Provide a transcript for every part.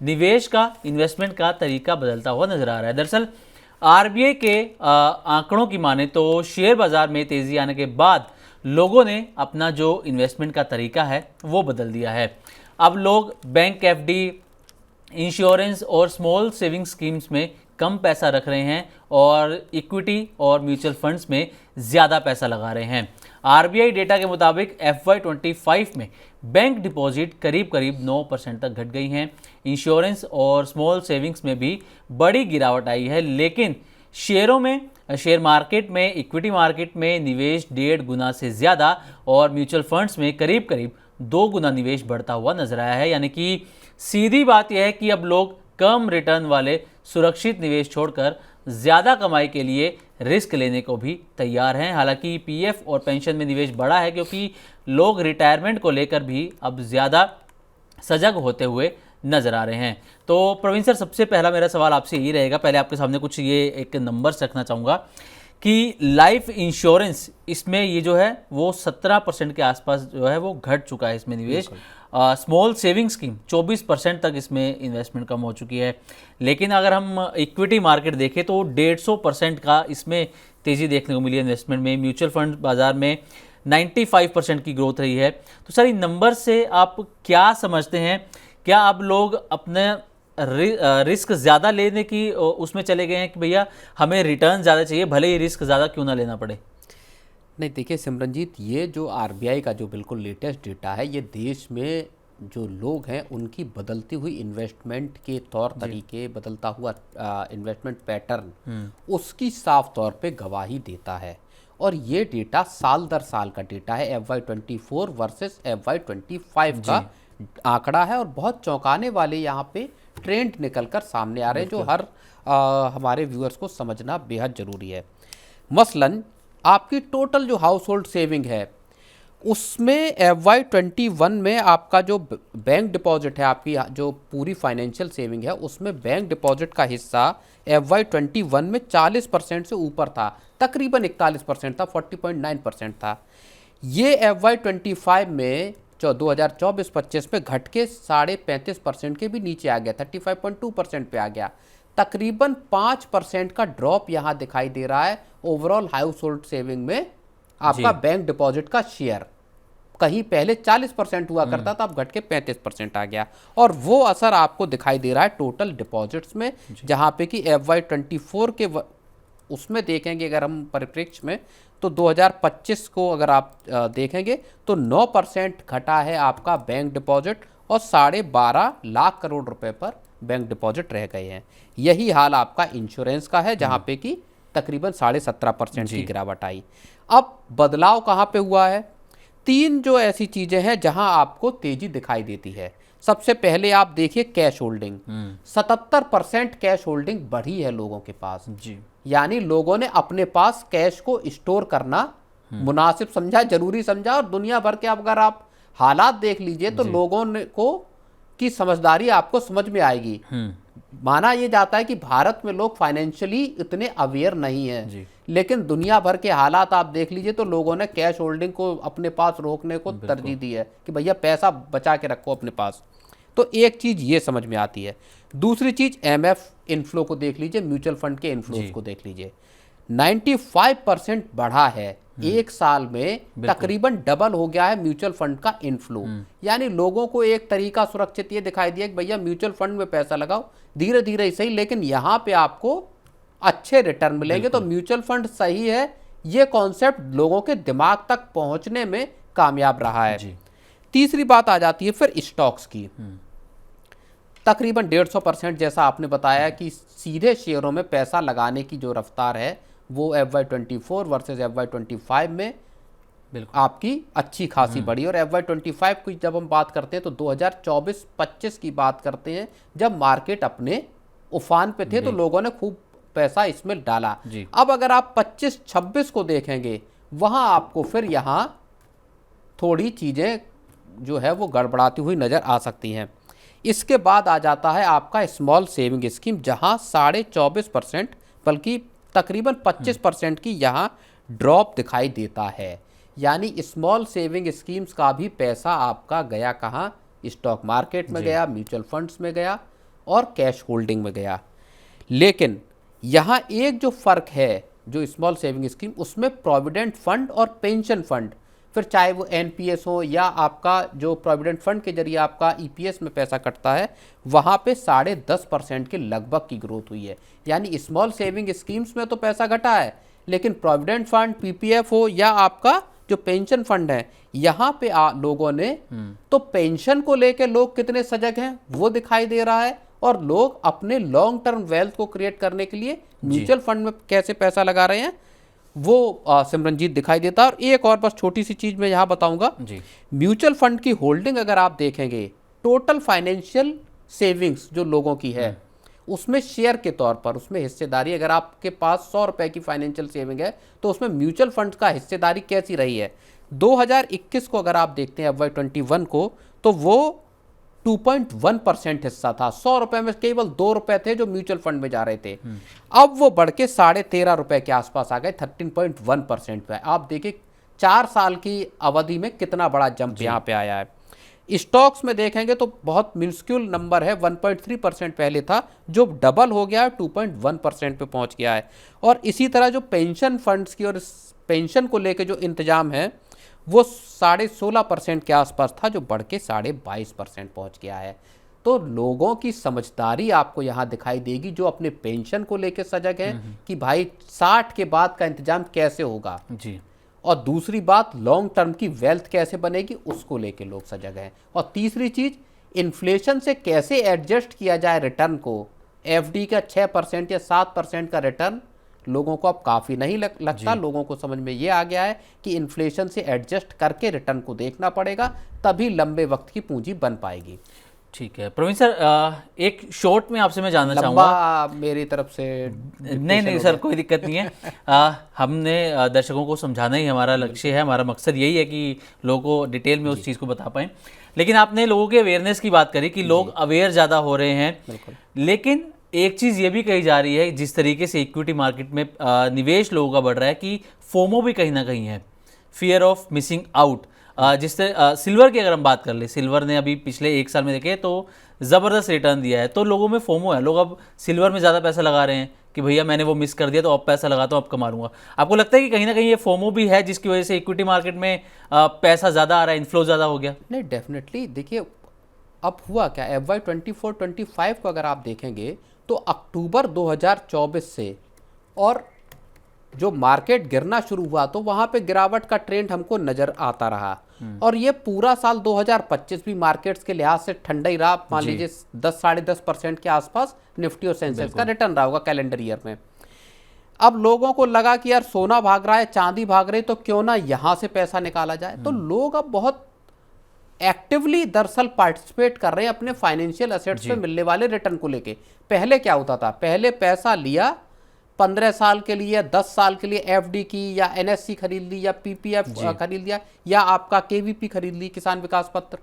निवेश का, इन्वेस्टमेंट का तरीका बदलता हुआ नजर आ रहा है। दरअसल आरबीआई के आंकड़ों की माने तो शेयर बाजार में तेजी आने के बाद लोगों ने अपना जो इन्वेस्टमेंट का तरीका है वो बदल दिया है। अब लोग बैंक एफडी, इंश्योरेंस और स्मॉल सेविंग स्कीम्स में कम पैसा रख रहे हैं और इक्विटी और म्यूचुअल फंड्स में ज़्यादा पैसा लगा रहे हैं। आरबीआई डेटा के मुताबिक FY25 में बैंक डिपॉजिट करीब करीब 9% तक घट गई हैं। इंश्योरेंस और स्मॉल सेविंग्स में भी बड़ी गिरावट आई है, लेकिन शेयर मार्केट में, इक्विटी मार्केट में निवेश 1.5 गुना से ज़्यादा और म्यूचुअल फंड्स में करीब करीब 2 गुना निवेश बढ़ता हुआ नजर आया है। यानी कि सीधी बात यह है कि अब लोग कम रिटर्न वाले सुरक्षित निवेश छोड़कर ज़्यादा कमाई के लिए रिस्क लेने को भी तैयार हैं। हालांकि पीएफ और पेंशन में निवेश बढ़ा है क्योंकि लोग रिटायरमेंट को लेकर भी अब ज़्यादा सजग होते हुए नज़र आ रहे हैं। तो प्रवीण सर, सबसे पहला मेरा सवाल आपसे यही रहेगा, पहले आपके सामने कुछ ये एक नंबर्स रखना चाहूँगा कि लाइफ इंश्योरेंस इसमें ये जो है वो 17% के आसपास जो है वो घट चुका है इसमें निवेश। स्मॉल सेविंग स्कीम 24% तक इसमें इन्वेस्टमेंट कम हो चुकी है। लेकिन अगर हम इक्विटी मार्केट देखें तो 150% का इसमें तेज़ी देखने को मिली है इन्वेस्टमेंट में। म्यूचुअल फंड बाज़ार में 95% की ग्रोथ रही है। तो सर, इन नंबर से आप क्या समझते हैं? क्या अब लोग अपने रिस्क ज़्यादा लेने की उसमें चले गए हैं कि भैया हमें रिटर्न ज़्यादा चाहिए, भले ही रिस्क ज़्यादा क्यों ना लेना पड़े? नहीं, देखिए सिमरनजीत, ये जो आरबीआई का जो बिल्कुल लेटेस्ट डेटा है, ये देश में जो लोग हैं उनकी बदलती हुई इन्वेस्टमेंट के तौर तरीके, बदलता हुआ इन्वेस्टमेंट पैटर्न, उसकी साफ तौर पे गवाही देता है। और ये डेटा साल दर साल का डेटा है, FY24 वर्सेस FY25 का आंकड़ा है। और बहुत चौंकाने वाले यहाँ पे ट्रेंड निकलकर सामने आ रहे हैं जो हर हमारे व्यूअर्स को समझना बेहद ज़रूरी है। मसलन आपकी टोटल जो हाउस होल्ड सेविंग है उसमें FY21 में आपका जो बैंक डिपॉजिट है, आपकी जो पूरी फाइनेंशियल सेविंग है उसमें बैंक डिपॉजिट का हिस्सा FY21 में 40% से ऊपर था, तकरीबन 41% था, 40.9% था। ये FY25 में 2024-25 में घट के 35.5% के भी नीचे आ गया, 35.2% पे आ गया। तकरीबन 5% का ड्रॉप यहाँ दिखाई दे रहा है ओवरऑल हाउस होल्ड सेविंग में। आपका बैंक डिपॉजिट का शेयर कहीं पहले 40% हुआ करता था, अब घट के 35% आ गया। और वो असर आपको दिखाई दे रहा है टोटल डिपॉजिट्स में, जहाँ पे कि FY24 के उसमें देखेंगे अगर हम परिप्रेक्ष्य में तो 2025 को अगर आप देखेंगे तो 9% घटा है आपका बैंक डिपॉजिट और 12.5 लाख करोड़ रुपए पर बैंक डिपॉजिट रह गए हैं। यही हाल आपका इंश्योरेंस का है, जहाँ पे कि तकरीबन 17.5% की गिरावट आई। अब बदलाव कहाँ पे हुआ है? 3 जो ऐसी चीजें हैं जहां आपको तेजी दिखाई देती है। सबसे पहले आप देखिए कैश होल्डिंग, 77% कैश होल्डिंग बढ़ी है लोगों के पास जी। यानी लोगों ने अपने पास कैश को स्टोर करना मुनासिब समझा, जरूरी समझा। और दुनिया भर के अगर आप हालात देख लीजिए तो लोगों को की समझदारी आपको समझ में आएगी। माना यह जाता है कि भारत में लोग फाइनेंशियली इतने अवेयर नहीं है, लेकिन दुनिया भर के हालात आप देख लीजिए तो लोगों ने कैश होल्डिंग को अपने पास रोकने को तरजीह दी है कि भैया पैसा बचा के रखो अपने पास। तो एक चीज ये समझ में आती है। दूसरी चीज MF इनफ्लो को देख लीजिए, म्यूचुअल फंड के इनफ्लोज को देख लीजिए, 95% बढ़ा है एक साल में, तकरीबन डबल हो गया है म्यूचुअल फंड का इनफ्लो। यानी लोगों को एक तरीका सुरक्षित ये दिखाई दिया कि भैया म्यूचुअल फंड में पैसा लगाओ, धीरे धीरे ही सही, लेकिन यहाँ पे आपको अच्छे रिटर्न मिलेंगे। तो म्यूचुअल फंड सही है, ये कॉन्सेप्ट लोगों के दिमाग तक पहुंचने में कामयाब रहा है। तीसरी बात आ जाती है फिर स्टॉक्स की। तकरीबन 150% जैसा आपने बताया कि सीधे शेयरों में पैसा लगाने की जो रफ्तार है वो FY24 वर्सेस FY25 में आपकी अच्छी खासी बढ़ी। और FY25 की जब हम बात करते हैं तो 2024-25 की बात करते हैं, जब मार्केट अपने उफान पे थे तो लोगों ने खूब पैसा इसमें डाला। अब अगर आप 25-26 को देखेंगे, वहां आपको फिर यहां थोड़ी चीजें जो है वो गड़बड़ाती हुई नजर आ सकती हैं। इसके बाद आ जाता है आपका स्मॉल सेविंग स्कीम, जहां 24.5% बल्कि तकरीबन 25% की यहां ड्रॉप दिखाई देता है। यानी स्मॉल सेविंग स्कीम्स का भी पैसा आपका गया कहां? स्टॉक मार्केट में गया, म्यूचुअल फंड्स में गया। और कैश होल्डिंग में गया। लेकिन यहाँ एक जो फ़र्क है जो स्मॉल सेविंग स्कीम, उसमें प्रोविडेंट फंड और पेंशन फंड, फिर चाहे वो एनपीएस हो या आपका जो प्रोविडेंट फंड के जरिए आपका ईपीएस में पैसा कटता है, वहाँ पे 10.5% के लगभग की ग्रोथ हुई है। यानी स्मॉल सेविंग स्कीम्स में तो पैसा घटा है, लेकिन प्रोविडेंट फंड, पीपीएफ हो या आपका जो पेंशन फंड है, यहाँ पे लोगों ने तो पेंशन को लेके लोग कितने सजग हैं वो दिखाई दे रहा है, और लोग अपने लॉन्ग टर्म वेल्थ को क्रिएट करने के लिए म्यूचुअल फंड में कैसे पैसा लगा रहे हैं वो सिमरनजीत दिखाई देता है। और एक और बस छोटी सी चीज मैं यहाँ बताऊंगा, म्यूचुअल फंड की होल्डिंग अगर आप देखेंगे, टोटल फाइनेंशियल सेविंग्स जो लोगों की है उसमें शेयर के तौर पर, उसमें हिस्सेदारी, अगर आपके पास 100 रुपए की फाइनेंशियल सेविंग है तो उसमें म्यूचुअल फंड का हिस्सेदारी कैसी रही है। 2021 को अगर आप देखते हैं, FY21 को, तो वो 2.1% हिस्सा था। 100 रुपए में केवल 2 रुपए थे जो म्यूचुअल फंड में जा रहे थे। अब वो बढ़ के 13.5 रुपए के आसपास आ गए, 13.1% पे। आप देखिए 4 साल की अवधि में कितना बड़ा जंप यहाँ पे आया है। स्टॉक्स में देखेंगे तो बहुत मिन्स्क्यूल नंबर है, 1.3% पहले था, जो डबल हो गया, 2.1% पे पहुंच गया है। और इसी तरह जो पेंशन फंड्स की और पेंशन को लेके जो इंतजाम है वो 16.5% के आसपास था, जो बढ़ के 22.5% पहुंच गया है। तो लोगों की समझदारी आपको यहाँ दिखाई देगी, जो अपने पेंशन को लेके सजग हैं कि भाई 60 के बाद का इंतजाम कैसे होगा जी, और दूसरी बात लॉन्ग टर्म की वेल्थ कैसे बनेगी उसको लेके लोग सजग हैं। और तीसरी चीज, इन्फ्लेशन से कैसे एडजस्ट किया जाए रिटर्न को। एफडी का 6% या 7% का रिटर्न लोगों को अब काफ़ी नहीं लगता। लोगों को समझ में ये आ गया है कि इन्फ्लेशन से एडजस्ट करके रिटर्न को देखना पड़ेगा, तभी लंबे वक्त की पूंजी बन पाएगी। ठीक है प्रवीण सर, एक शॉर्ट में आपसे मैं जानना चाहूँगा। मेरी तरफ से नहीं सर, कोई दिक्कत नहीं है। हमने दर्शकों को समझाना ही हमारा लक्ष्य है, हमारा मकसद यही है कि लोगों को डिटेल में उस चीज़ को बता पाएँ। लेकिन आपने लोगों के अवेयरनेस की बात करी कि लोग अवेयर ज़्यादा हो रहे हैं, लेकिन एक चीज़ ये भी कही जा रही है, जिस तरीके से इक्विटी मार्केट में निवेश लोगों का बढ़ रहा है, कि फोमो भी कहीं ना कहीं है, फियर ऑफ मिसिंग आउट। जिससे सिल्वर की अगर हम बात कर ले, सिल्वर ने अभी पिछले 1 साल में देखे तो ज़बरदस्त रिटर्न दिया है, तो लोगों में फोमो है। लोग अब सिल्वर में ज़्यादा पैसा लगा रहे हैं कि भैया मैंने वो मिस कर दिया तो अब पैसा लगाता हूँ, अब कमा लूँगा। आपको लगता है कि कहीं ना कहीं ये फोमो भी है जिसकी वजह से इक्विटी मार्केट में पैसा ज़्यादा आ रहा है, इन्फ्लो ज़्यादा हो गया? नहीं, डेफिनेटली। देखिए अब हुआ क्या, FY24-25 को अगर आप देखेंगे तो अक्टूबर 2024 से और जो मार्केट गिरना शुरू हुआ तो वहाँ पे गिरावट का ट्रेंड हमको नज़र आता रहा। और ये पूरा साल 2025 भी मार्केट्स के लिहाज से ठंडा ही रहा। मान लीजिए 10-10.5% के आसपास निफ्टी और सेंसेक्स का रिटर्न रहा होगा कैलेंडर ईयर में। अब लोगों को लगा कि यार सोना भाग रहा है, चांदी भाग रही है, तो क्यों ना यहाँ से पैसा निकाला जाए। तो लोग अब बहुत एक्टिवली दरअसल पार्टिसिपेट कर रहे हैं अपने फाइनेंशियल एसेट्स पे मिलने वाले रिटर्न को लेके। पहले क्या होता था, पहले पैसा लिया 15 साल के लिए, 10 साल के लिए एफडी की या एनएससी खरीद ली या पीपीएफ खरीद लिया या आपका केवीपी खरीद ली, किसान विकास पत्र,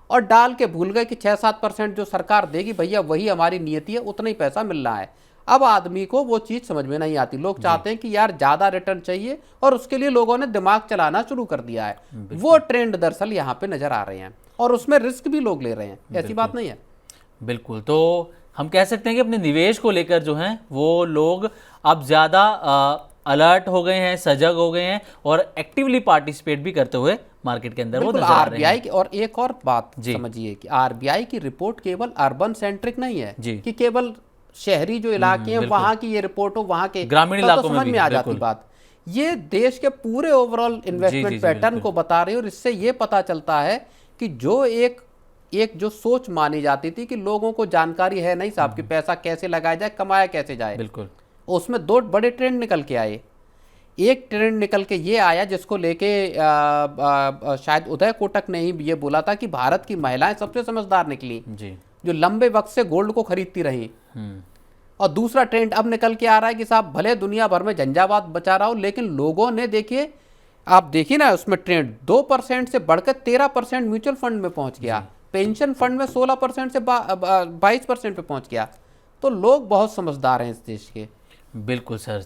और डाल के भूल गए कि 6-7% जो सरकार देगी भैया वही हमारी नियति है, उतना ही पैसा मिल रहा है। अब आदमी को वो चीज़ समझ में नहीं आती। लोग चाहते हैं कि यार ज़्यादा रिटर्न चाहिए, और उसके लिए लोगों ने दिमाग चलाना शुरू कर दिया है। वो ट्रेंड दरअसल यहाँ पे नज़र आ रहे हैं, और उसमें रिस्क भी लोग ले रहे हैं, ऐसी बात नहीं है। बिल्कुल, तो हम कह सकते हैं कि अपने निवेश को लेकर जो हैं वो लोग अब ज़्यादा अलर्ट हो गए हैं, सजग हो गए हैं, और एक्टिवली पार्टिसिपेट भी करते हुए मार्केट के अंदर वो नजर आ रहे हैं। की और एक और बात समझिए कि आरबीआई की रिपोर्ट केवल अर्बन सेंट्रिक नहीं है कि केवल शहरी जो इलाके हैं वहां की ये रिपोर्ट हो, वहां के ग्रामीण इलाकों समझ में आ जाती बात। ये देश के पूरे ओवरऑल इन्वेस्टमेंट पैटर्न को बता रही है, और इससे ये पता चलता है कि जो एक जो सोच मानी जाती थी कि लोगों को जानकारी है नहीं साहब कि पैसा कैसे लगाया जाए, कमाया कैसे जाए, बिल्कुल, उसमें 2 बड़े ट्रेंड निकल के आए। एक ट्रेंड निकल के ये आया जिसको लेके शायद उदय कोटक ने ही ये बोला था कि भारत की महिलाएं सबसे समझदार निकली जी, जो लंबे वक्त से गोल्ड को खरीदती रही। और दूसरा ट्रेंड अब निकल के आ रहा है कि साहब भले दुनिया भर में झंझावात बचा रहा हो, लेकिन लोगों ने देखिए, आप देखिए ना उसमें ट्रेंड 2% से बढ़कर 13% म्यूचुअल फंड में पहुंच गया, पेंशन फंड में 16% से 22% पे पहुंच गया। तो लोग बहुत समझदार हैं इस देश के। बिल्कुल सर।